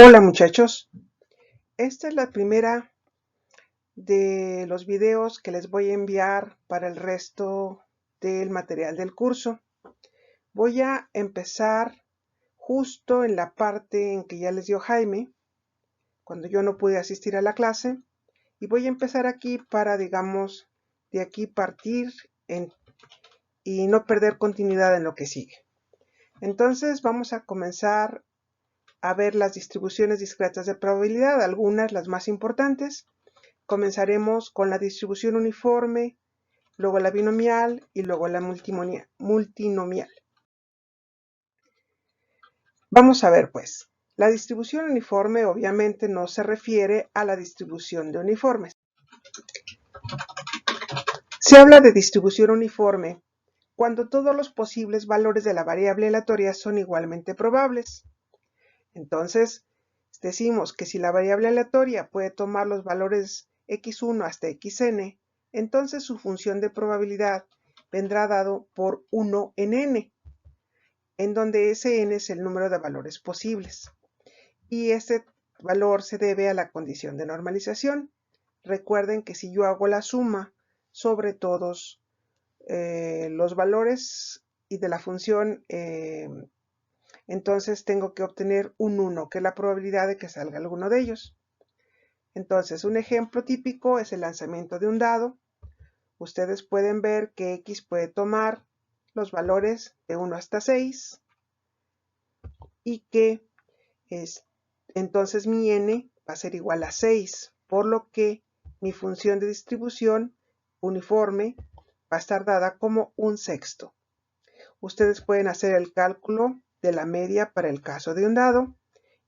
Hola muchachos, esta es la primera de los videos que les voy a enviar para el resto del material del curso. Voy a empezar justo en la parte en que ya les dio Jaime, cuando yo no pude asistir a la clase, y voy a empezar aquí para, digamos, de aquí partir y no perder continuidad en lo que sigue. Entonces vamos a comenzar a ver las distribuciones discretas de probabilidad, algunas, las más importantes. Comenzaremos con la distribución uniforme, luego la binomial y luego la multinomial. Vamos a ver pues, la distribución uniforme obviamente no se refiere a la distribución de uniformes. Se habla de distribución uniforme cuando todos los posibles valores de la variable aleatoria son igualmente probables. Entonces, decimos que si la variable aleatoria puede tomar los valores x1 hasta xn, entonces su función de probabilidad vendrá dado por 1 en n, en donde ese n es el número de valores posibles. Y este valor se debe a la condición de normalización. Recuerden que si yo hago la suma sobre todos los valores y de la función entonces tengo que obtener un 1, que es la probabilidad de que salga alguno de ellos. Entonces, un ejemplo típico es el lanzamiento de un dado. Ustedes pueden ver que x puede tomar los valores de 1 hasta 6 y que entonces mi n va a ser igual a 6, por lo que mi función de distribución uniforme va a estar dada como un sexto. Ustedes pueden hacer el cálculo de la media para el caso de un dado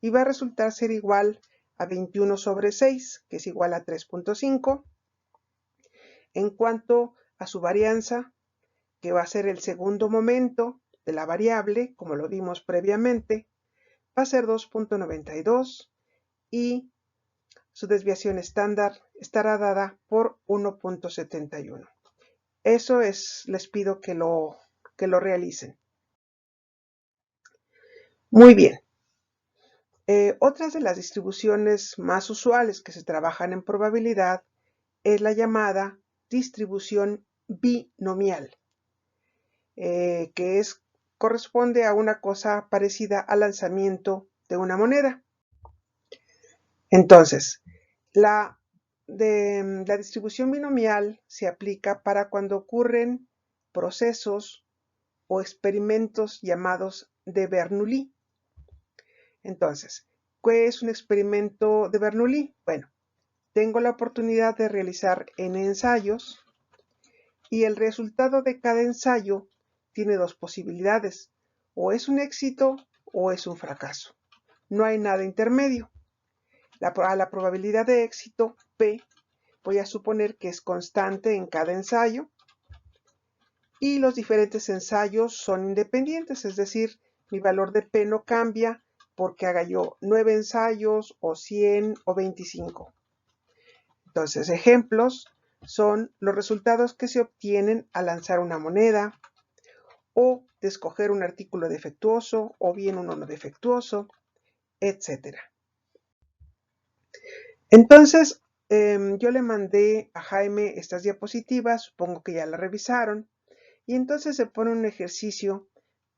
y va a resultar ser igual a 21 sobre 6, que es igual a 3.5. En cuanto a su varianza, que va a ser el segundo momento de la variable, como lo vimos previamente, va a ser 2.92 y su desviación estándar estará dada por 1.71. Eso les pido que lo realicen. Muy bien. Otras de las distribuciones más usuales que se trabajan en probabilidad es la llamada distribución binomial, que corresponde a una cosa parecida al lanzamiento de una moneda. Entonces, la distribución binomial se aplica para cuando ocurren procesos o experimentos llamados de Bernoulli. Entonces, ¿qué es un experimento de Bernoulli? Bueno, tengo la oportunidad de realizar n ensayos y el resultado de cada ensayo tiene dos posibilidades, o es un éxito o es un fracaso. No hay nada intermedio. A la probabilidad de éxito, P, voy a suponer que es constante en cada ensayo y los diferentes ensayos son independientes, es decir, mi valor de P no cambia porque haga yo 9 ensayos o 100 o 25. Entonces, ejemplos son los resultados que se obtienen al lanzar una moneda o de escoger un artículo defectuoso o bien uno no defectuoso, etc. Entonces, yo le mandé a Jaime estas diapositivas, supongo que ya la revisaron, y entonces se pone un ejercicio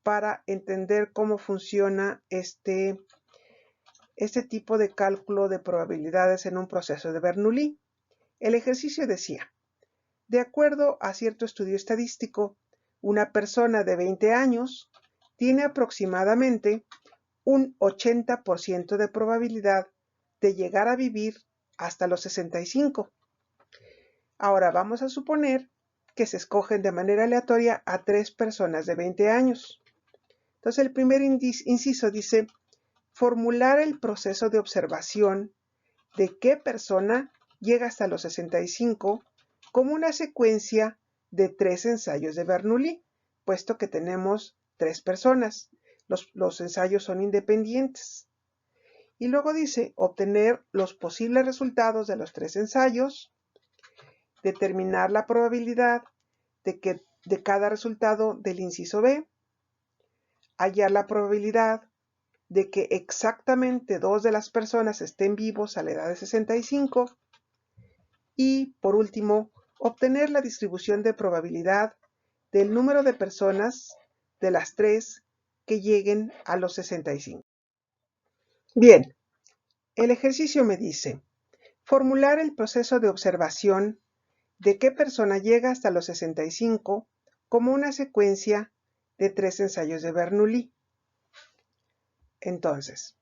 para entender cómo funciona este tipo de cálculo de probabilidades en un proceso de Bernoulli. El ejercicio decía: de acuerdo a cierto estudio estadístico, una persona de 20 años tiene aproximadamente un 80% de probabilidad de llegar a vivir hasta los 65. Ahora vamos a suponer que se escogen de manera aleatoria a 3 personas de 20 años. Entonces el primer inciso dice: formular el proceso de observación de qué persona llega hasta los 65 como una secuencia de 3 ensayos de Bernoulli, puesto que tenemos 3 personas. Los ensayos son independientes. Y luego dice: obtener los posibles resultados de los 3 ensayos, determinar la probabilidad de cada resultado del inciso B, hallar la probabilidad de que exactamente 2 de las personas estén vivos a la edad de 65. Y, por último, obtener la distribución de probabilidad del número de personas de las 3 que lleguen a los 65. Bien, el ejercicio me dice, formular el proceso de observación de qué persona llega hasta los 65 como una secuencia de 3 ensayos de Bernoulli. Entonces,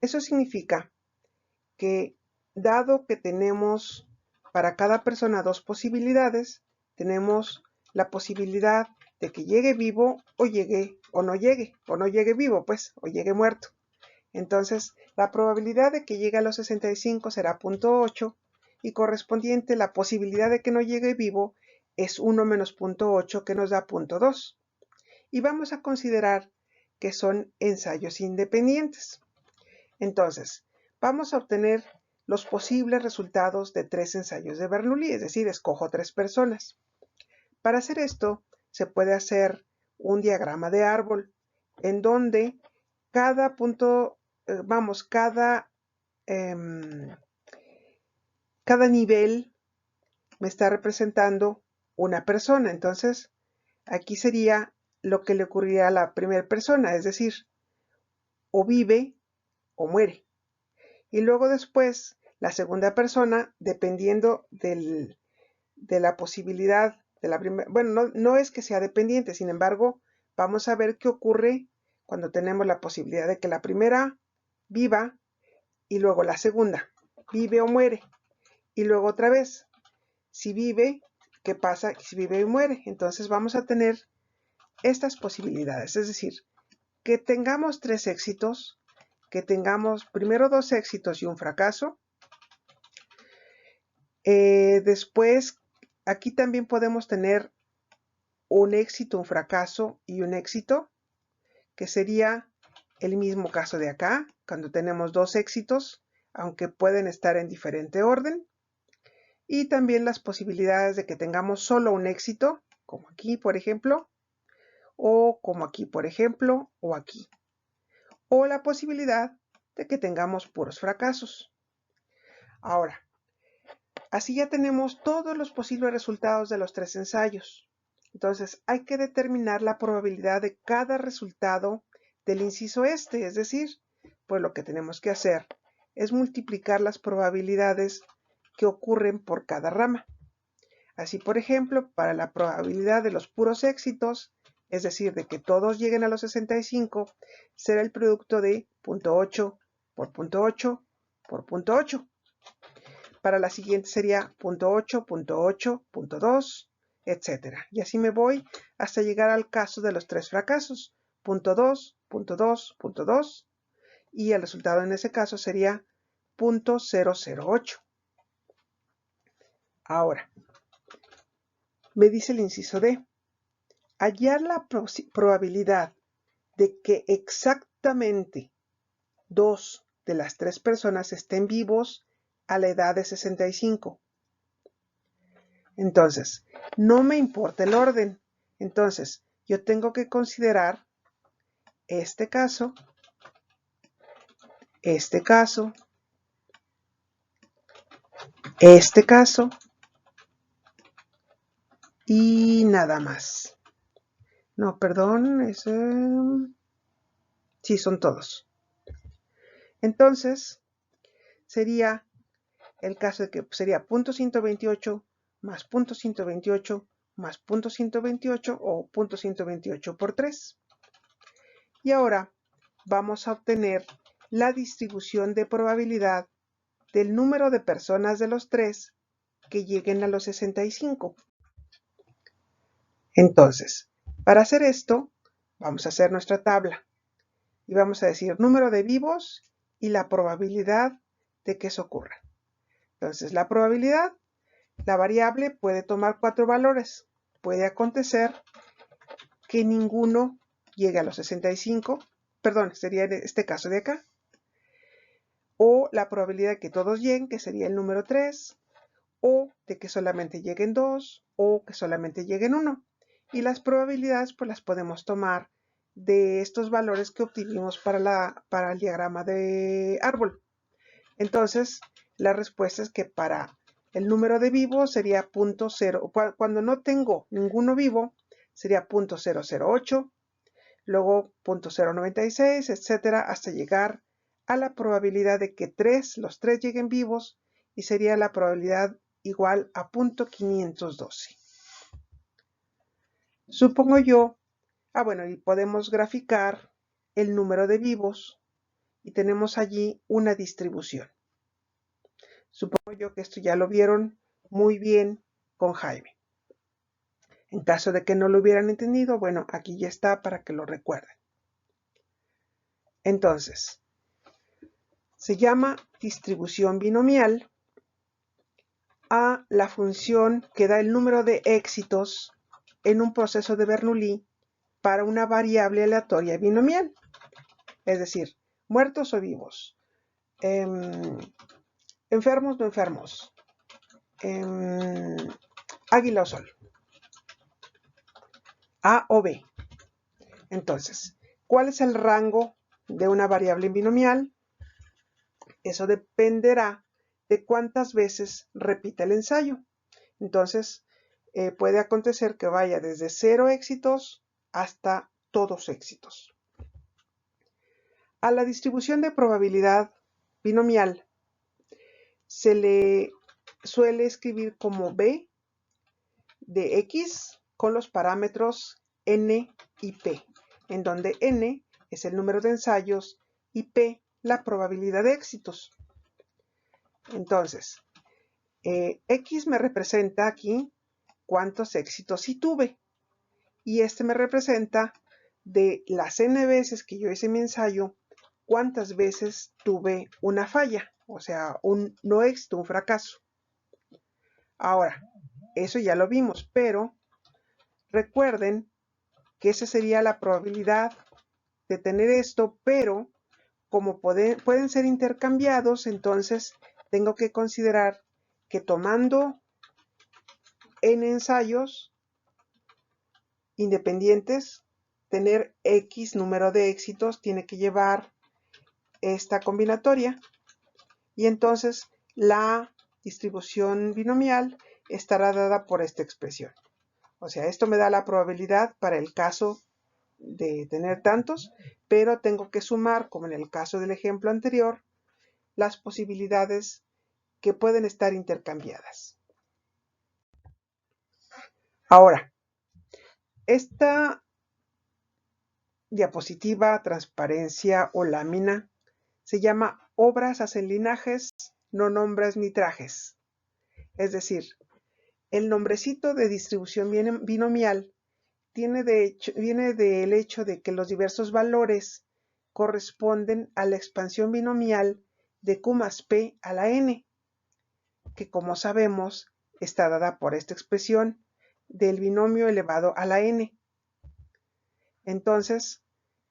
eso significa que dado que tenemos para cada persona 2 posibilidades, tenemos la posibilidad de que llegue vivo o llegue o no llegue vivo, pues, o llegue muerto. Entonces, la probabilidad de que llegue a los 65 será 0.8 y correspondiente la posibilidad de que no llegue vivo es 1 menos 0.8 que nos da 0.2. Y vamos a considerar que son ensayos independientes. Entonces, vamos a obtener los posibles resultados de 3 ensayos de Bernoulli, es decir, escojo 3 personas. Para hacer esto, se puede hacer un diagrama de árbol en donde cada punto, cada nivel me está representando una persona. Entonces, aquí sería lo que le ocurriría a la primera persona, es decir, o vive o muere. Y luego después, la segunda persona, dependiendo de la posibilidad de la primera, bueno, no es que sea dependiente, sin embargo, vamos a ver qué ocurre cuando tenemos la posibilidad de que la primera viva y luego la segunda vive o muere. Y luego otra vez, si vive, ¿qué pasa si vive y muere? Entonces vamos a tener estas posibilidades, es decir, que tengamos 3 éxitos, que tengamos primero 2 éxitos y un fracaso. Después, aquí también podemos tener un éxito, un fracaso y un éxito, que sería el mismo caso de acá, cuando tenemos 2 éxitos, aunque pueden estar en diferente orden. Y también las posibilidades de que tengamos solo un éxito, como aquí, por ejemplo, o como aquí, por ejemplo, o aquí. O la posibilidad de que tengamos puros fracasos. Ahora, así ya tenemos todos los posibles resultados de los 3 ensayos. Entonces, hay que determinar la probabilidad de cada resultado del inciso este, es decir, pues lo que tenemos que hacer es multiplicar las probabilidades que ocurren por cada rama. Así, por ejemplo, para la probabilidad de los puros éxitos, es decir, de que todos lleguen a los 65, será el producto de 0.8 por 0.8 por 0.8. Para la siguiente sería 0.8, 0.8, 0.2, etc. Y así me voy hasta llegar al caso de los 3 fracasos, 0.2, 0.2, 0.2, y el resultado en ese caso sería 0.008. Ahora, me dice el inciso D, hallar la probabilidad de que exactamente 2 de las 3 personas estén vivos a la edad de 65. Entonces, no me importa el orden. Entonces, yo tengo que considerar este caso, este caso, este caso y nada más. No, perdón, sí, son todos. Entonces, sería el caso de que sería 0.128 más 0.128 más 0.128 o 0.128 por 3. Y ahora vamos a obtener la distribución de probabilidad del número de personas de los 3 que lleguen a los 65. Entonces, para hacer esto, vamos a hacer nuestra tabla y vamos a decir número de vivos y la probabilidad de que eso ocurra. Entonces, la probabilidad, la variable puede tomar 4 valores. Puede acontecer que ninguno llegue a los 65, perdón, sería en este caso de acá, o la probabilidad de que todos lleguen, que sería el número 3, o de que solamente lleguen 2, o que solamente lleguen 1. Y las probabilidades pues las podemos tomar de estos valores que obtuvimos para el diagrama de árbol. Entonces, la respuesta es que para el número de vivos sería 0. Cuando no tengo ninguno vivo, sería 0.008, luego 0.096, etcétera, hasta llegar a la probabilidad de que los 3 lleguen vivos, y sería la probabilidad igual a 0.512. Supongo yo, bueno, y podemos graficar el número de vivos y tenemos allí una distribución. Supongo yo que esto ya lo vieron muy bien con Jaime. En caso de que no lo hubieran entendido, bueno, aquí ya está para que lo recuerden. Entonces, se llama distribución binomial a la función que da el número de éxitos en un proceso de Bernoulli para una variable aleatoria binomial. Es decir, muertos o vivos, enfermos o no enfermos, águila o sol, A o B. Entonces, ¿cuál es el rango de una variable binomial? Eso dependerá de cuántas veces repita el ensayo. Entonces, puede acontecer que vaya desde 0 éxitos hasta todos éxitos. A la distribución de probabilidad binomial se le suele escribir como B de X con los parámetros N y P, en donde N es el número de ensayos y P la probabilidad de éxitos. Entonces, X me representa aquí cuántos éxitos sí tuve, y este me representa de las N veces que yo hice mi ensayo, cuántas veces tuve una falla, o sea, un no éxito, un fracaso. Ahora, eso ya lo vimos, pero recuerden que esa sería la probabilidad de tener esto, pero como pueden ser intercambiados, entonces tengo que considerar que tomando n ensayos independientes, tener X número de éxitos tiene que llevar esta combinatoria, y entonces la distribución binomial estará dada por esta expresión. O sea, esto me da la probabilidad para el caso de tener tantos, pero tengo que sumar, como en el caso del ejemplo anterior, las posibilidades que pueden estar intercambiadas. Ahora, esta diapositiva, transparencia o lámina se llama obras hacen linajes, no nombres ni trajes. Es decir, el nombrecito de distribución binomial viene del hecho de que los diversos valores corresponden a la expansión binomial de Q más P a la N, que como sabemos está dada por esta expresión del binomio elevado a la N. Entonces,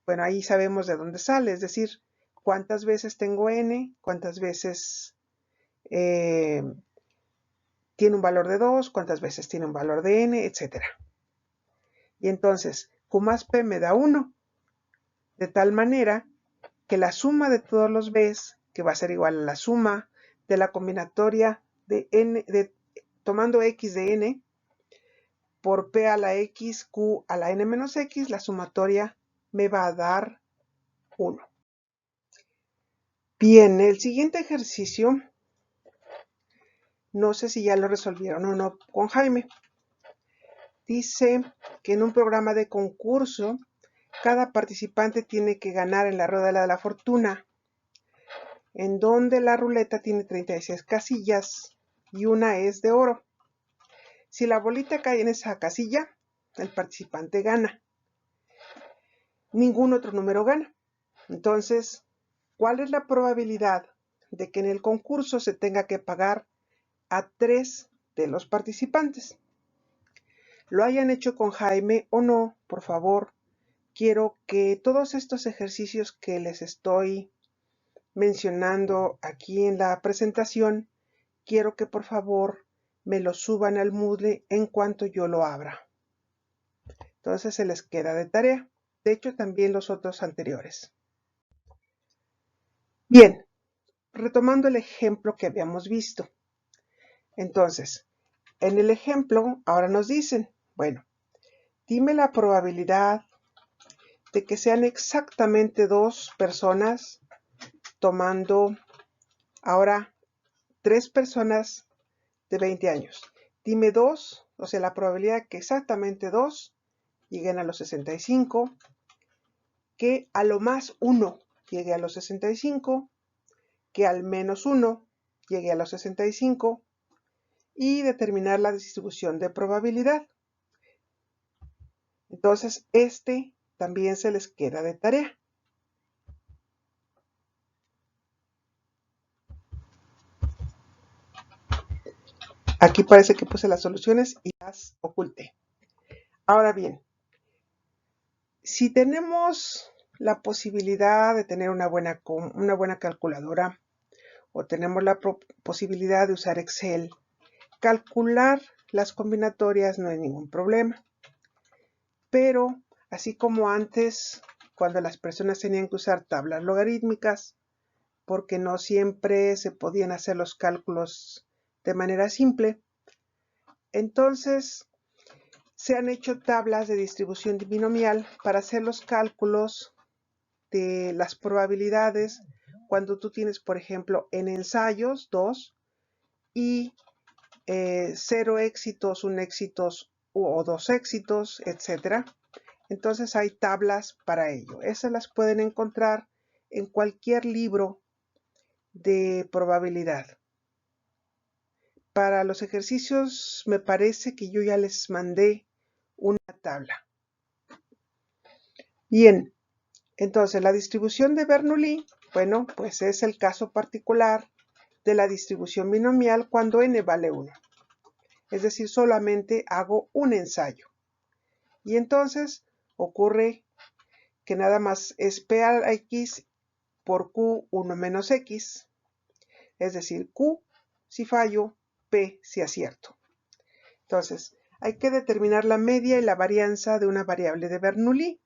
bueno, ahí sabemos de dónde sale, es decir, cuántas veces tengo N, cuántas veces tiene un valor de 2, cuántas veces tiene un valor de N, etc. Y entonces, Q más P me da 1, de tal manera que la suma de todos los B's, que va a ser igual a la suma de la combinatoria de N, tomando X de N, por P a la X, Q a la N menos X, la sumatoria me va a dar 1. Bien, el siguiente ejercicio, no sé si ya lo resolvieron o no con Jaime. Dice que en un programa de concurso, cada participante tiene que ganar en la rueda de la fortuna, en donde la ruleta tiene 36 casillas y una es de oro. Si la bolita cae en esa casilla, el participante gana. Ningún otro número gana. Entonces, ¿cuál es la probabilidad de que en el concurso se tenga que pagar a 3 de los participantes? Lo hayan hecho con Jaime o no, por favor, quiero que todos estos ejercicios que les estoy mencionando aquí en la presentación, quiero que por favor me los suban al Moodle en cuanto yo lo abra. Entonces se les queda de tarea. de hecho también los otros anteriores. Bien, retomando el ejemplo que habíamos visto. Entonces, en el ejemplo ahora nos dicen, bueno, dime la probabilidad de que sean exactamente 2 personas tomando ahora 3 personas de 20 años. Dime 2, o sea, la probabilidad de que exactamente 2 lleguen a los 65, que a lo más 1 llegue a los 65, que al menos 1 llegue a los 65 y determinar la distribución de probabilidad. Entonces, este también se les queda de tarea. Aquí parece que puse las soluciones y las oculté. Ahora bien, si tenemos la posibilidad de tener una buena calculadora o tenemos la posibilidad de usar Excel, calcular las combinatorias no hay ningún problema. Pero, así como antes, cuando las personas tenían que usar tablas logarítmicas, porque no siempre se podían hacer los cálculos de manera simple, entonces se han hecho tablas de distribución binomial para hacer los cálculos de las probabilidades cuando tú tienes, por ejemplo, en ensayos 2 y 0 éxitos, 1 éxitos o 2 éxitos, etc. Entonces hay tablas para ello. Esas las pueden encontrar en cualquier libro de probabilidad. Para los ejercicios me parece que yo ya les mandé una tabla. Bien, entonces la distribución de Bernoulli, bueno, pues es el caso particular de la distribución binomial cuando n vale 1. Es decir, solamente hago un ensayo. Y entonces ocurre que nada más es P a X por Q 1 menos X. Es decir, Q si fallo, P si acierto. Entonces, hay que determinar la media y la varianza de una variable de Bernoulli.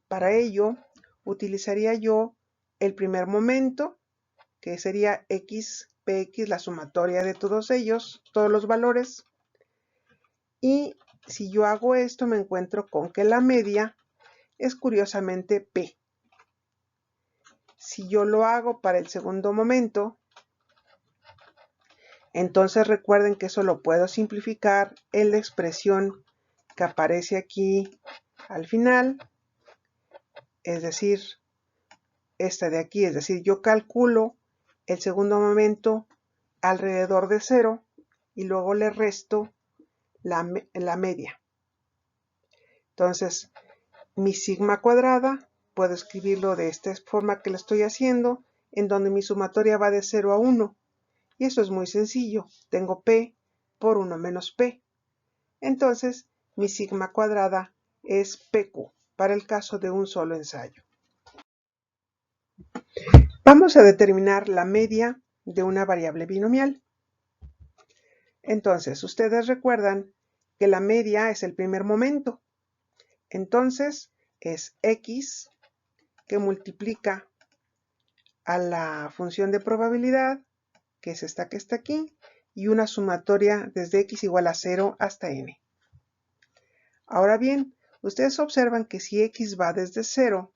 Para ello, utilizaría yo el primer momento, que sería X, PX, la sumatoria de todos ellos, todos los valores. Y si yo hago esto, me encuentro con que la media es curiosamente P. Si yo lo hago para el segundo momento, entonces recuerden que eso lo puedo simplificar en la expresión que aparece aquí al final, es decir, esta de aquí, es decir, yo calculo el segundo momento alrededor de 0 y luego le resto la media. Entonces, mi sigma cuadrada, puedo escribirlo de esta forma que lo estoy haciendo, en donde mi sumatoria va de 0 a 1. Y eso es muy sencillo. Tengo P por 1 menos P. Entonces, mi sigma cuadrada es PQ para el caso de un solo ensayo. Vamos a determinar la media de una variable binomial. Entonces, ustedes recuerdan que la media es el primer momento. Entonces, es X que multiplica a la función de probabilidad, que es esta que está aquí, y una sumatoria desde X igual a 0 hasta N. Ahora bien, ustedes observan que si X va desde 0,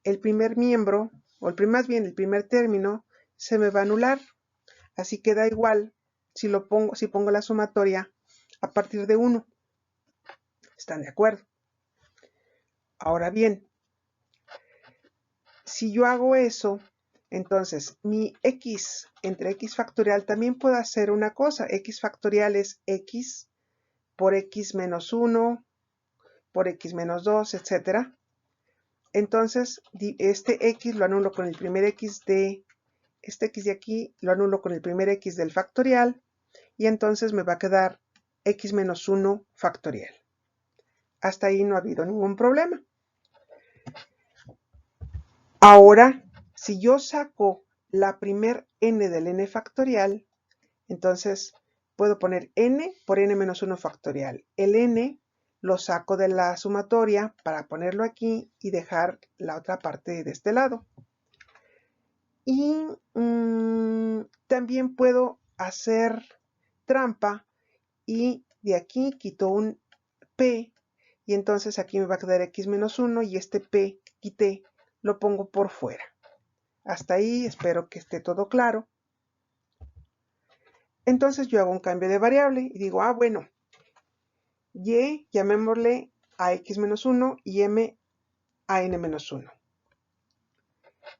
el primer miembro, o más bien el primer término, se me va a anular. Así que da igual si pongo la sumatoria a partir de 1. ¿Están de acuerdo? Ahora bien, si yo hago eso, entonces mi X entre X factorial también puedo hacer una cosa. X factorial es X por X menos 1, por X menos 2, etc. Entonces, este X lo anulo con el primer X de este X de aquí, lo anulo con el primer X del factorial, y entonces me va a quedar X menos 1 factorial. Hasta ahí no ha habido ningún problema. Ahora, si yo saco la primer n del n factorial, entonces puedo poner n por n menos 1 factorial. El n lo saco de la sumatoria para ponerlo aquí y dejar la otra parte de este lado. Y también puedo hacer trampa y de aquí quito un P y entonces aquí me va a quedar x menos 1 y este P que quité lo pongo por fuera. Hasta ahí espero que esté todo claro. Entonces yo hago un cambio de variable y digo, bueno, y llamémosle a x menos 1 y m a n menos 1.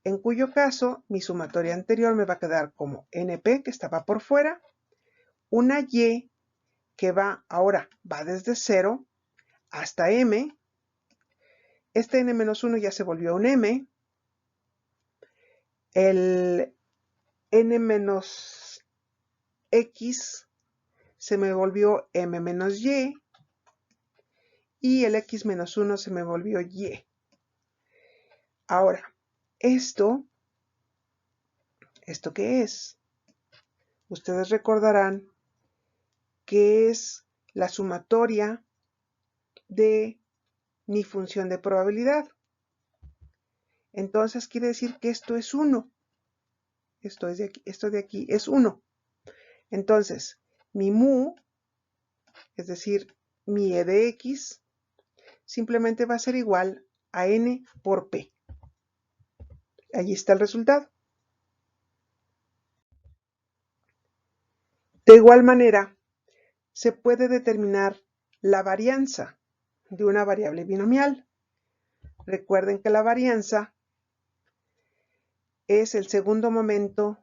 En cuyo caso mi sumatoria anterior me va a quedar como np, que estaba por fuera, una y que ahora va desde 0 hasta m. Este n menos 1 ya se volvió un m. El n menos x se me volvió m menos y. Y el x menos 1 se me volvió y. Ahora, ¿esto qué es? Ustedes recordarán que es la sumatoria de mi función de probabilidad. Entonces quiere decir que esto es 1. Esto de aquí es 1. Entonces, mi mu, es decir, mi e de x, simplemente va a ser igual a n por p. Allí está el resultado. De igual manera, se puede determinar la varianza de una variable binomial. Recuerden que la varianza es el segundo momento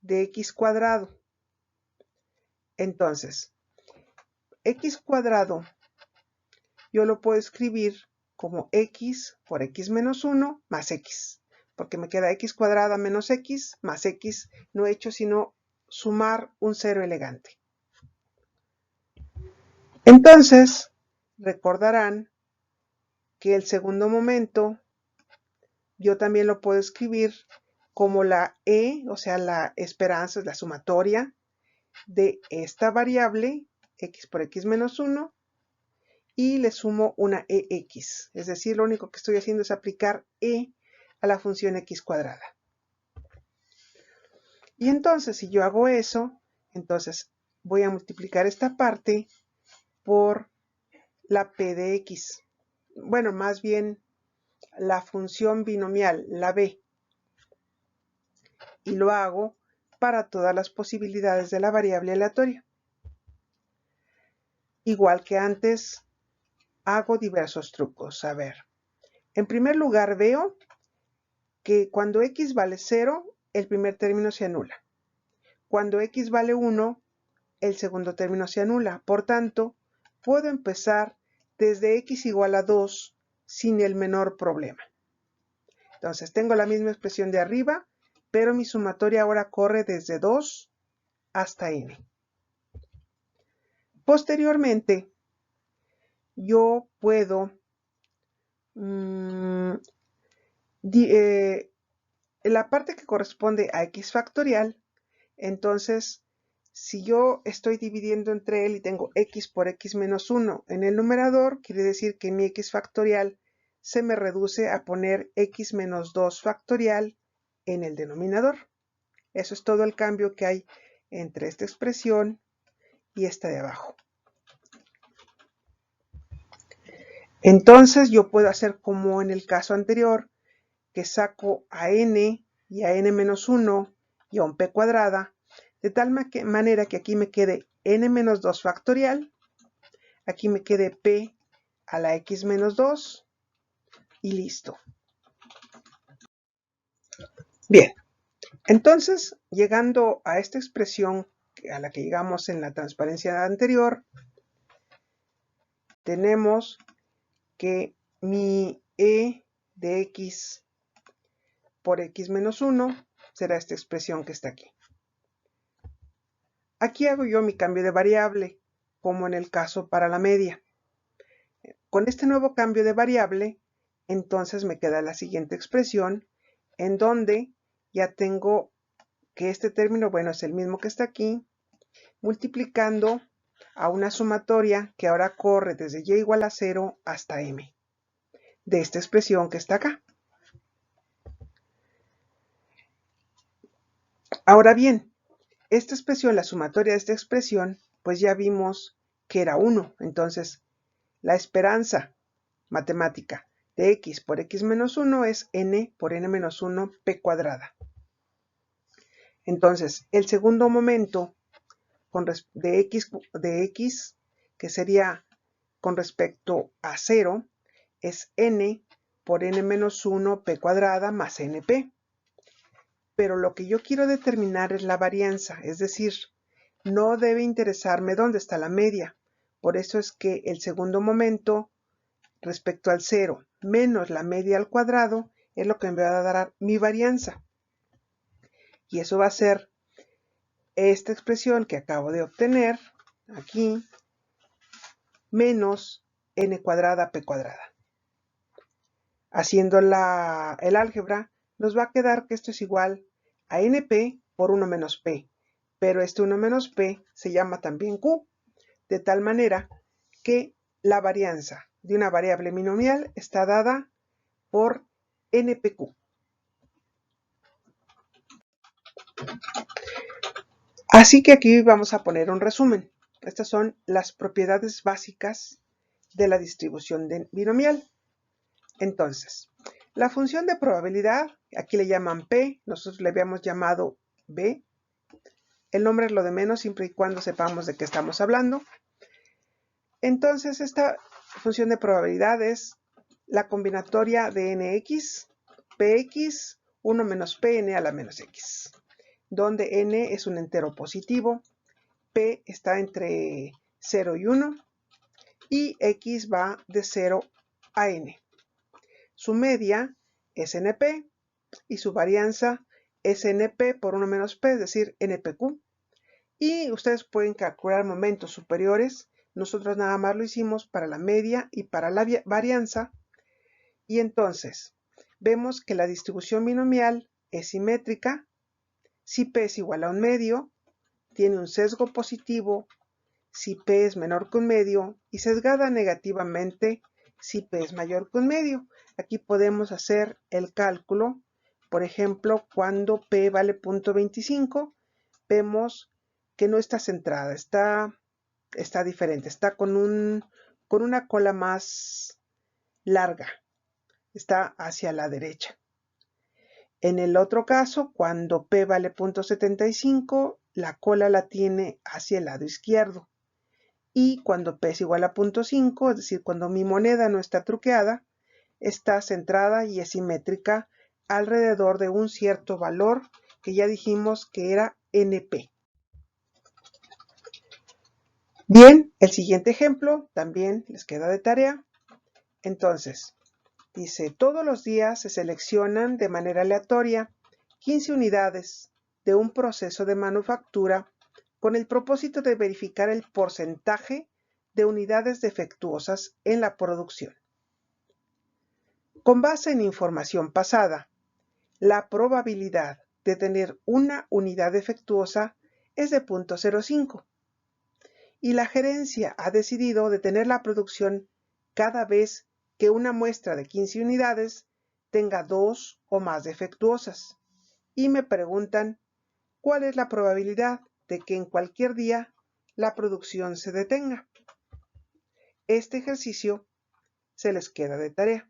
de x cuadrado. Entonces, x cuadrado yo lo puedo escribir como x por x menos 1 más x, porque me queda x cuadrada menos x más x, no he hecho sino sumar un cero elegante. Entonces, recordarán que el segundo momento yo también lo puedo escribir como la e, o sea, la esperanza, es la sumatoria de esta variable, x por x menos 1, y le sumo una ex. Es decir, lo único que estoy haciendo es aplicar e a la función x cuadrada. Y entonces, si yo hago eso, entonces voy a multiplicar esta parte por la p de x. Bueno, más bien la función binomial, la b. Y lo hago para todas las posibilidades de la variable aleatoria. Igual que antes, hago diversos trucos. A ver, en primer lugar veo que cuando x vale 0, el primer término se anula. Cuando x vale 1, el segundo término se anula. Por tanto, puedo empezar desde x igual a 2 sin el menor problema. Entonces, tengo la misma expresión de arriba, pero mi sumatoria ahora corre desde 2 hasta n. Posteriormente, yo puedo la parte que corresponde a x factorial, entonces, si yo estoy dividiendo entre él y tengo x por x menos 1 en el numerador, quiere decir que mi x factorial se me reduce a poner x menos 2 factorial en el denominador. Eso es todo el cambio que hay entre esta expresión y esta de abajo. Entonces yo puedo hacer como en el caso anterior, que saco a n y a n menos 1 y a un p cuadrada, de tal manera que aquí me quede n menos 2 factorial, aquí me quede p a la x menos 2 y listo. Bien, entonces llegando a esta expresión a la que llegamos en la transparencia anterior, tenemos que mi e de x por x menos 1 será esta expresión que está aquí. Aquí hago yo mi cambio de variable, como en el caso para la media. Con este nuevo cambio de variable, entonces me queda la siguiente expresión, en donde ya tengo que este término, bueno, es el mismo que está aquí, multiplicando a una sumatoria que ahora corre desde y igual a 0 hasta m, de esta expresión que está acá. Ahora bien, esta expresión, la sumatoria de esta expresión, pues ya vimos que era 1. Entonces, la esperanza matemática de x por x menos 1 es n por n menos 1 p cuadrada. Entonces, el segundo momento de x, que sería con respecto a 0, es n por n menos 1 p cuadrada más np. Pero lo que yo quiero determinar es la varianza, es decir, no debe interesarme dónde está la media. Por eso es que el segundo momento respecto al 0 menos la media al cuadrado es lo que me va a dar mi varianza. Y eso va a ser esta expresión que acabo de obtener aquí, menos n cuadrada p cuadrada. Haciendo el álgebra, nos va a quedar que esto es igual a np por 1 menos p. Pero este 1 menos p se llama también q, de tal manera que la varianza de una variable binomial está dada por npq. Así que aquí vamos a poner un resumen. Estas son las propiedades básicas de la distribución binomial. Entonces, la función de probabilidad, aquí le llaman P, nosotros le habíamos llamado B. El nombre es lo de menos, siempre y cuando sepamos de qué estamos hablando. Entonces, esta función de probabilidad es la combinatoria de nx, px, 1 menos p, n a la menos x, donde n es un entero positivo, p está entre 0 y 1, y x va de 0 a n. Su media es np y su varianza es np por 1 menos p, es decir, npq. Y ustedes pueden calcular momentos superiores. Nosotros nada más lo hicimos para la media y para la varianza. Y entonces, vemos que la distribución binomial es simétrica. Si p es igual a un medio, tiene un sesgo positivo si p es menor que un medio y sesgada negativamente si p es mayor que un medio. Aquí podemos hacer el cálculo. Por ejemplo, cuando p vale 0.25, vemos que no está centrada, está diferente, está con una cola más larga, está hacia la derecha. En el otro caso, cuando p vale 0.75, la cola la tiene hacia el lado izquierdo. Y cuando p es igual a 0.5, es decir, cuando mi moneda no está truqueada, está centrada y es simétrica alrededor de un cierto valor que ya dijimos que era np. Bien, el siguiente ejemplo también les queda de tarea. Entonces, dice, todos los días se seleccionan de manera aleatoria 15 unidades de un proceso de manufactura con el propósito de verificar el porcentaje de unidades defectuosas en la producción. Con base en información pasada, la probabilidad de tener una unidad defectuosa es de 0.05 y la gerencia ha decidido detener la producción cada vez que una muestra de 15 unidades tenga 2 o más defectuosas. Y me preguntan, ¿cuál es la probabilidad de que en cualquier día la producción se detenga? Este ejercicio se les queda de tarea.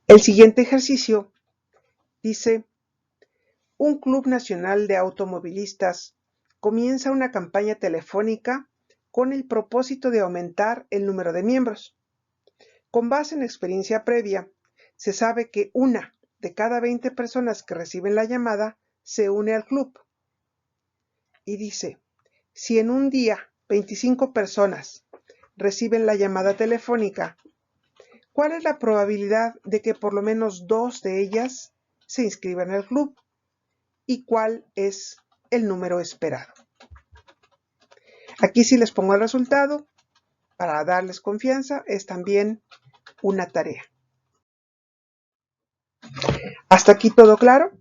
El siguiente ejercicio dice, un club nacional de automovilistas comienza una campaña telefónica con el propósito de aumentar el número de miembros. Con base en experiencia previa, se sabe que una de cada 20 personas que reciben la llamada se une al club. Y dice, si en un día 25 personas reciben la llamada telefónica, ¿cuál es la probabilidad de que por lo menos 2 de ellas se inscriban al club? ¿Y cuál es el número esperado? Aquí sí les pongo el resultado para darles confianza, es también una tarea. ¿Hasta aquí todo claro?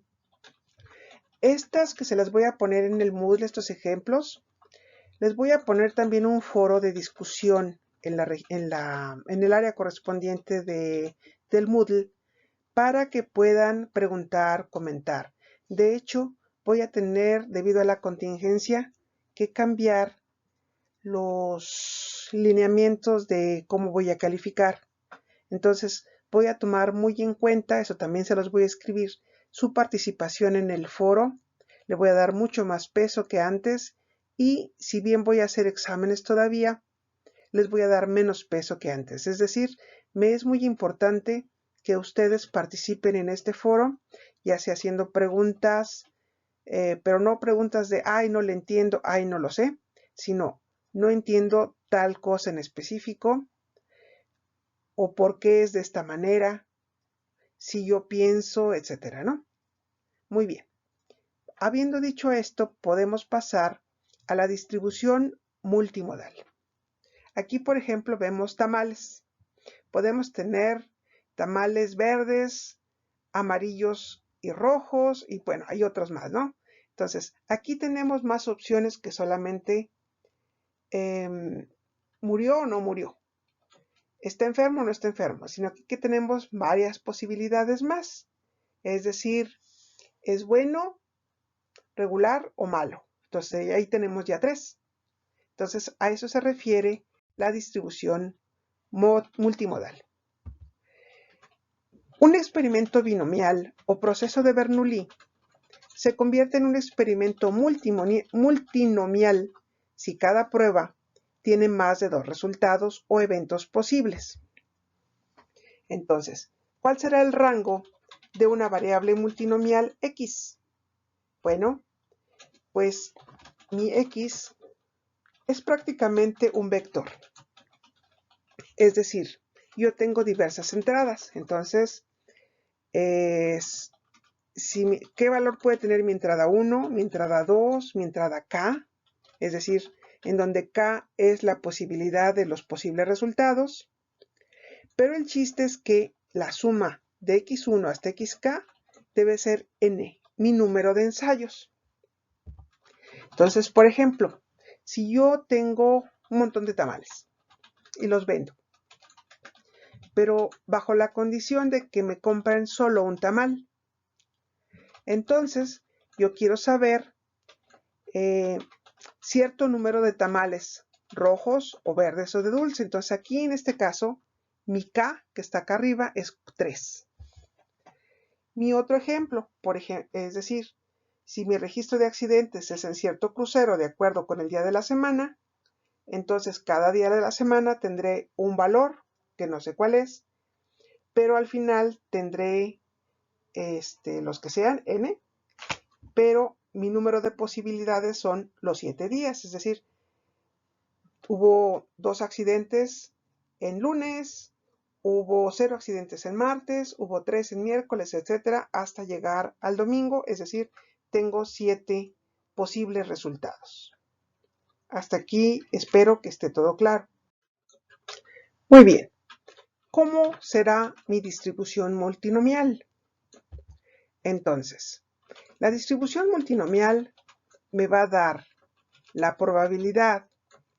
Estas que se las voy a poner en el Moodle, estos ejemplos, les voy a poner también un foro de discusión en el área correspondiente del Moodle para que puedan preguntar, comentar. De hecho, voy a tener, debido a la contingencia, que cambiar los lineamientos de cómo voy a calificar. Entonces, voy a tomar muy en cuenta, eso también se los voy a escribir, su participación en el foro. Le voy a dar mucho más peso que antes y si bien voy a hacer exámenes todavía, les voy a dar menos peso que antes. Es decir, me es muy importante que ustedes participen en este foro, ya sea haciendo preguntas, pero no preguntas de, ay, no le entiendo, ay, no lo sé, sino, no entiendo tal cosa en específico, o por qué es de esta manera, si yo pienso, etcétera, ¿no? Muy bien. Habiendo dicho esto, podemos pasar a la distribución multimodal. Aquí, por ejemplo, vemos tamales. Podemos tener tamales verdes, amarillos y rojos, y bueno, hay otros más, ¿no? Entonces, aquí tenemos más opciones que solamente murió o no murió, está enfermo o no está enfermo, sino que tenemos varias posibilidades más. Es decir, es bueno, regular o malo. Entonces, ahí tenemos ya 3. Entonces, a eso se refiere la distribución multimodal. Un experimento binomial o proceso de Bernoulli se convierte en un experimento multinomial si cada prueba tiene más de 2 resultados o eventos posibles. Entonces, ¿cuál será el rango de una variable multinomial x? Bueno, pues mi x es prácticamente un vector. Es decir, yo tengo diversas entradas. Entonces, ¿qué valor puede tener mi entrada 1, mi entrada 2, mi entrada k? Es decir, en donde k es la posibilidad de los posibles resultados. Pero el chiste es que la suma de x1 hasta xk debe ser n, mi número de ensayos. Entonces, por ejemplo, si yo tengo un montón de tamales y los vendo, pero bajo la condición de que me compren solo un tamal, entonces yo quiero saber cierto número de tamales rojos o verdes o de dulce. Entonces aquí en este caso, mi K, que está acá arriba, es 3. Mi otro ejemplo, es decir, si mi registro de accidentes es en cierto crucero de acuerdo con el día de la semana, entonces cada día de la semana tendré un valor, que no sé cuál es, pero al final tendré los que sean, n, pero mi número de posibilidades son los 7 días, es decir, hubo 2 accidentes en lunes, hubo 0 accidentes en martes, hubo 3 en miércoles, etcétera, hasta llegar al domingo, es decir, tengo 7 posibles resultados. Hasta aquí espero que esté todo claro. Muy bien. ¿Cómo será mi distribución multinomial? Entonces, la distribución multinomial me va a dar la probabilidad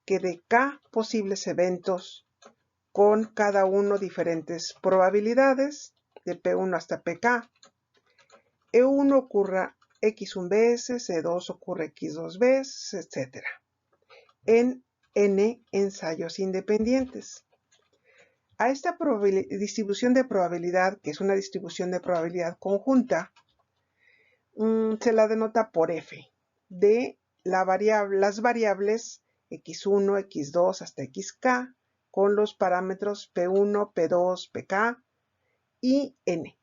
que de k posibles eventos con cada uno diferentes probabilidades, de P1 hasta PK, E1 ocurra X1 veces, E2 ocurre X2 veces, etc. En N ensayos independientes. A esta distribución de probabilidad, que es una distribución de probabilidad conjunta, se la denota por F de las variables X1, X2 hasta XK con los parámetros P1, P2, PK y N.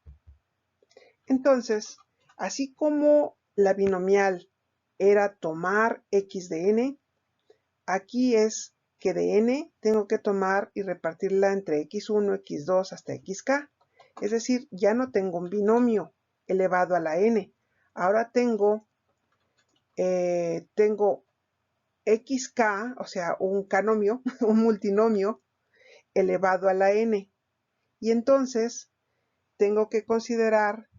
Entonces, así como la binomial era tomar X de N, aquí es que de N tengo que tomar y repartirla entre X1, X2 hasta XK. Es decir, ya no tengo un binomio elevado a la N. Ahora tengo XK, o sea, un canomio, un multinomio elevado a la N. Y entonces tengo que considerar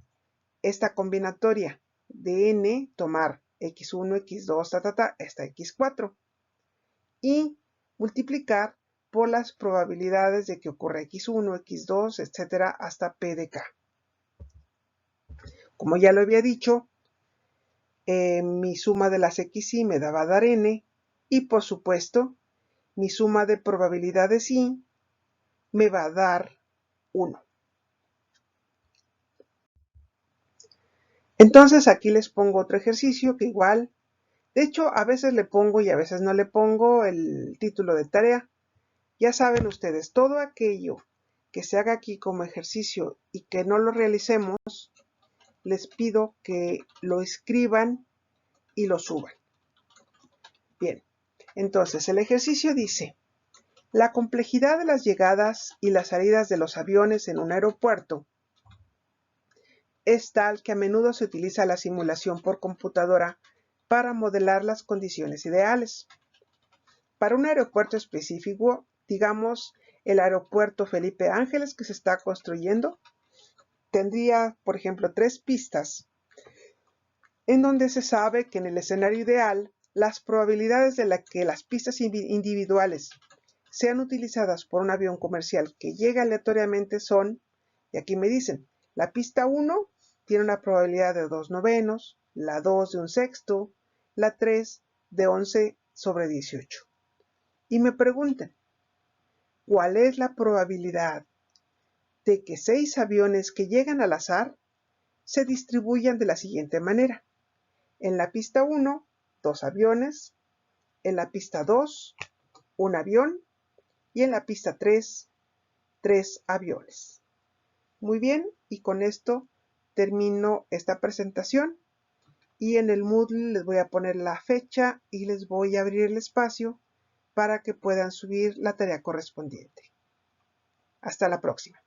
esta combinatoria de n, tomar x1, x2, hasta x4 y multiplicar por las probabilidades de que ocurra x1, x2, etcétera, hasta p de k. Como ya lo había dicho, mi suma de las xy me va a dar n y por supuesto mi suma de probabilidades y me va a dar 1. Entonces aquí les pongo otro ejercicio que igual, de hecho a veces le pongo y a veces no le pongo el título de tarea. Ya saben ustedes, todo aquello que se haga aquí como ejercicio y que no lo realicemos, les pido que lo escriban y lo suban. Bien, entonces el ejercicio dice: la complejidad de las llegadas y las salidas de los aviones en un aeropuerto es tal que a menudo se utiliza la simulación por computadora para modelar las condiciones ideales. Para un aeropuerto específico, digamos el aeropuerto Felipe Ángeles que se está construyendo, tendría, por ejemplo, 3 pistas, en donde se sabe que en el escenario ideal, las probabilidades de que las pistas individuales sean utilizadas por un avión comercial que llegue aleatoriamente son, y aquí me dicen, la pista 1 tiene una probabilidad de 2/9, la 2 de 1/6, la 3 de 11/18. Y me preguntan, ¿cuál es la probabilidad de que 6 aviones que llegan al azar se distribuyan de la siguiente manera? En la pista 1, 2 aviones, en la pista 2, 1 avión y en la pista 3, 3 aviones. Muy bien, y con esto termino esta presentación y en el Moodle les voy a poner la fecha y les voy a abrir el espacio para que puedan subir la tarea correspondiente. Hasta la próxima.